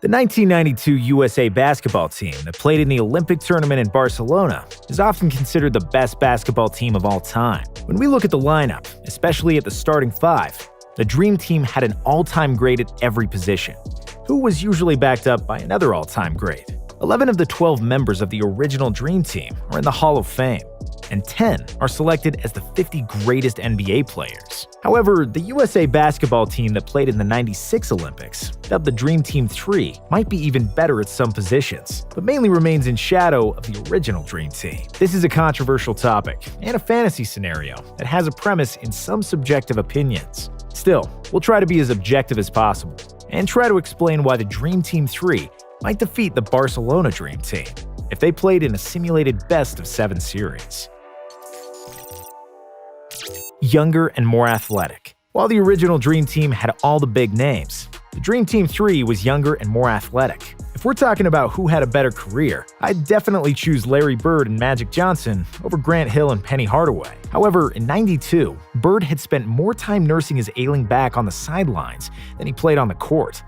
The 1992 USA basketball team that played in the Olympic tournament in Barcelona is often considered the best basketball team of all time. When we look at the lineup, especially at the starting five, the Dream Team had an all-time great at every position, who was usually backed up by another all-time great. 11 of the 12 members of the original Dream Team are in the Hall of Fame, and 10 are selected as the 50 greatest NBA players. However, the USA basketball team that played in the '96 Olympics, dubbed the Dream Team 3, might be even better at some positions, but mainly remains in shadow of the original Dream Team. This is a controversial topic and a fantasy scenario that has a premise in some subjective opinions. Still, we'll try to be as objective as possible and try to explain why the Dream Team 3 might defeat the Barcelona Dream Team if they played in a simulated best-of-7 series. Younger and more athletic. While the original Dream Team had all the big names, the Dream Team 3 was younger and more athletic. If we're talking about who had a better career, I'd definitely choose Larry Bird and Magic Johnson over Grant Hill and Penny Hardaway. However, in '92, Bird had spent more time nursing his ailing back on the sidelines than he played on the court,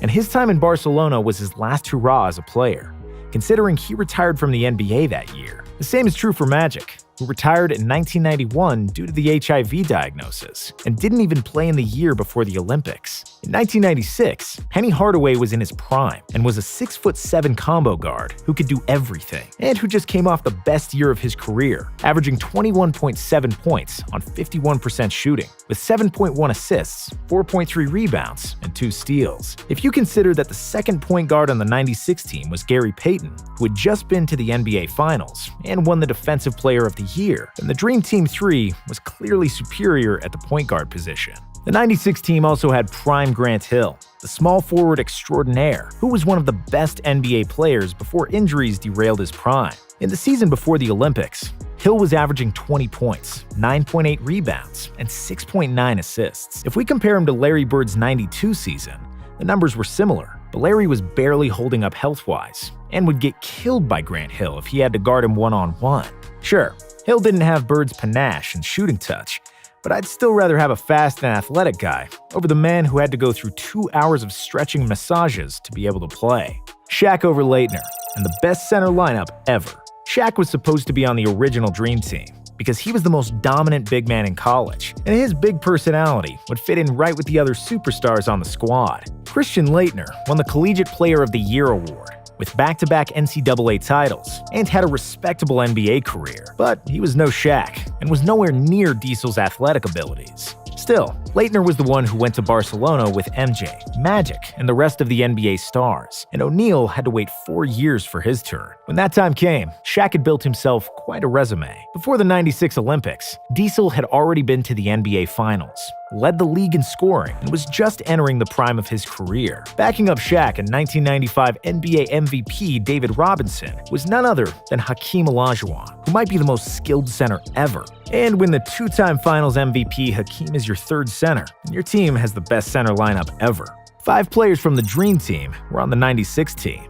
and his time in Barcelona was his last hurrah as a player, considering he retired from the NBA that year. The same is true for Magic, who retired in 1991 due to the HIV diagnosis, and didn't even play in the year before the Olympics. In 1996, Penny Hardaway was in his prime and was a 6'7" combo guard who could do everything, and who just came off the best year of his career, averaging 21.7 points on 51% shooting, with 7.1 assists, 4.3 rebounds, and 2 steals. If you consider that the second point guard on the '96 team was Gary Payton, who had just been to the NBA Finals and won the Defensive Player of the Year, then the Dream Team 3 was clearly superior at the point guard position. The '96 team also had prime Grant Hill, the small forward extraordinaire, who was one of the best NBA players before injuries derailed his prime. In the season before the Olympics, Hill was averaging 20 points, 9.8 rebounds, and 6.9 assists. If we compare him to Larry Bird's '92 season, the numbers were similar, but Larry was barely holding up health-wise and would get killed by Grant Hill if he had to guard him one-on-one. Sure, Hill didn't have Bird's panache and shooting touch, but I'd still rather have a fast and athletic guy over the man who had to go through 2 hours of stretching massages to be able to play. Shaq over Leitner, and the best center lineup ever. Shaq was supposed to be on the original Dream Team because he was the most dominant big man in college, and his big personality would fit in right with the other superstars on the squad. Christian Leitner won the Collegiate Player of the Year award with back-to-back NCAA titles, and had a respectable NBA career. But he was no Shaq, and was nowhere near Diesel's athletic abilities. Still, Leitner was the one who went to Barcelona with MJ, Magic, and the rest of the NBA stars, and O'Neal had to wait 4 years for his turn. When that time came, Shaq had built himself quite a resume. Before the '96 Olympics, Diesel had already been to the NBA Finals, led the league in scoring, and was just entering the prime of his career. Backing up Shaq in 1995 NBA MVP David Robinson was none other than Hakeem Olajuwon, who might be the most skilled center ever. And when the 2-time Finals MVP Hakeem is your third center, and your team has the best center lineup ever. 5 players from the Dream Team were on the '96 team.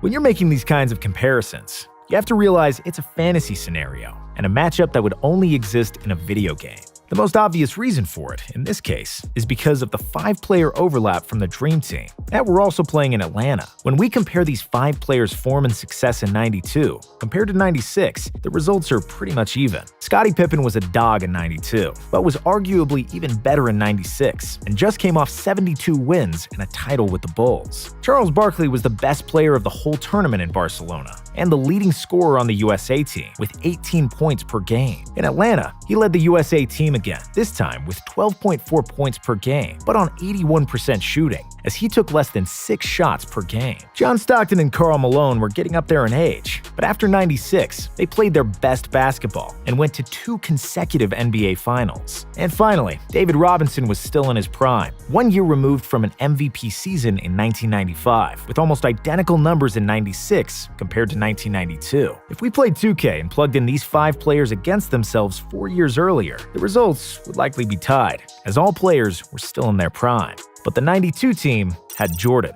When you're making these kinds of comparisons, you have to realize it's a fantasy scenario and a matchup that would only exist in a video game. The most obvious reason for it, in this case, is because of the 5-player overlap from the Dream Team that were also playing in Atlanta. When we compare these 5 players' form and success in '92 compared to '96, the results are pretty much even. Scottie Pippen was a dog in '92, but was arguably even better in '96, and just came off 72 wins and a title with the Bulls. Charles Barkley was the best player of the whole tournament in Barcelona, and the leading scorer on the USA team with 18 points per game. In Atlanta, he led the USA team again, this time with 12.4 points per game, but on 81% shooting, as he took less than 6 shots per game. John Stockton and Karl Malone were getting up there in age, but after '96, they played their best basketball and went to 2 consecutive NBA Finals. And finally, David Robinson was still in his prime, 1 year removed from an MVP season in 1995, with almost identical numbers in '96 compared to 1992. If we played 2K and plugged in these 5 players against themselves 4 years earlier, the results would likely be tied, as all players were still in their prime. But the '92 team had Jordan.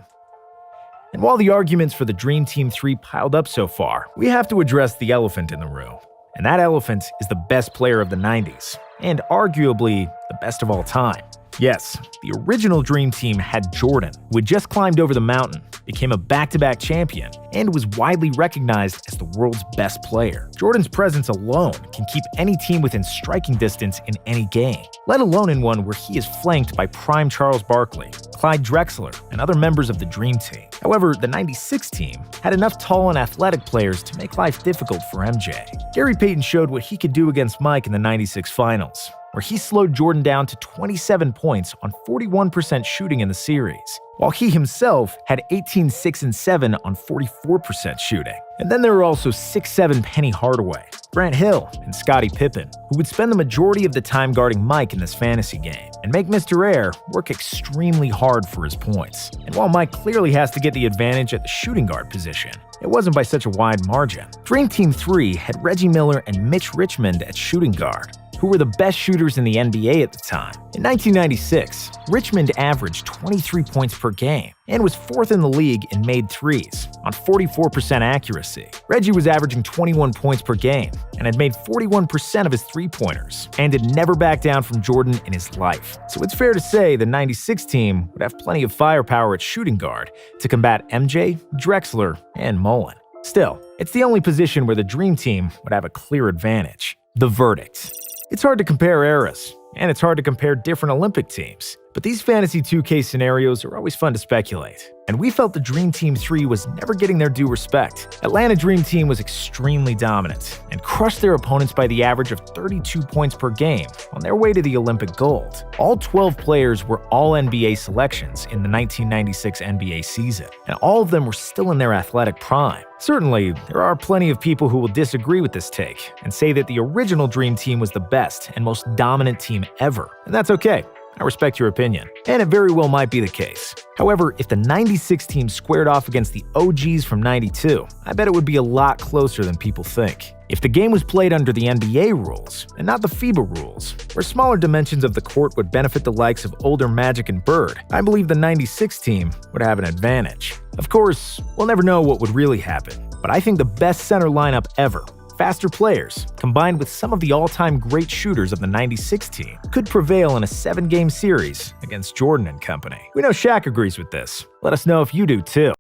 And while the arguments for the Dream Team 3 piled up so far, we have to address the elephant in the room. And that elephant is the best player of the '90s, and arguably the best of all time. Yes, the original Dream Team had Jordan, who had just climbed over the mountain, became a back-to-back champion, and was widely recognized as the world's best player. Jordan's presence alone can keep any team within striking distance in any game, let alone in one where he is flanked by prime Charles Barkley, Clyde Drexler, and other members of the Dream Team. However, the '96 team had enough tall and athletic players to make life difficult for MJ. Gary Payton showed what he could do against Mike in the '96 finals, where he slowed Jordan down to 27 points on 41% shooting in the series, while he himself had 18, 6, and 7 on 44% shooting. And then there were also 6'7" Penny Hardaway, Grant Hill, and Scottie Pippen, who would spend the majority of the time guarding Mike in this fantasy game, and make Mr. Air work extremely hard for his points. And while Mike clearly has to get the advantage at the shooting guard position, it wasn't by such a wide margin. Dream Team 3 had Reggie Miller and Mitch Richmond at shooting guard, who were the best shooters in the NBA at the time. In 1996, Richmond averaged 23 points per game and was 4th in the league in made threes on 44% accuracy. Reggie was averaging 21 points per game and had made 41% of his three-pointers and had never backed down from Jordan in his life. So it's fair to say the '96 team would have plenty of firepower at shooting guard to combat MJ, Drexler, and Mullen. Still, it's the only position where the Dream Team would have a clear advantage. The verdict. It's hard to compare eras, and it's hard to compare different Olympic teams, but these Fantasy 2K scenarios are always fun to speculate, and we felt the Dream Team 3 was never getting their due respect. Atlanta Dream Team was extremely dominant and crushed their opponents by the average of 32 points per game on their way to the Olympic gold. All 12 players were All-NBA selections in the 1996 NBA season, and all of them were still in their athletic prime. Certainly, there are plenty of people who will disagree with this take and say that the original Dream Team was the best and most dominant team ever, and that's okay. I respect your opinion, and it very well might be the case. However, if the '96 team squared off against the OGs from '92, I bet it would be a lot closer than people think. If the game was played under the NBA rules, and not the FIBA rules, where smaller dimensions of the court would benefit the likes of older Magic and Bird, I believe the '96 team would have an advantage. Of course, we'll never know what would really happen, but I think the best center lineup ever, faster players, combined with some of the all-time great shooters of the '96 team, could prevail in a 7-game series against Jordan and company. We know Shaq agrees with this. Let us know if you do too.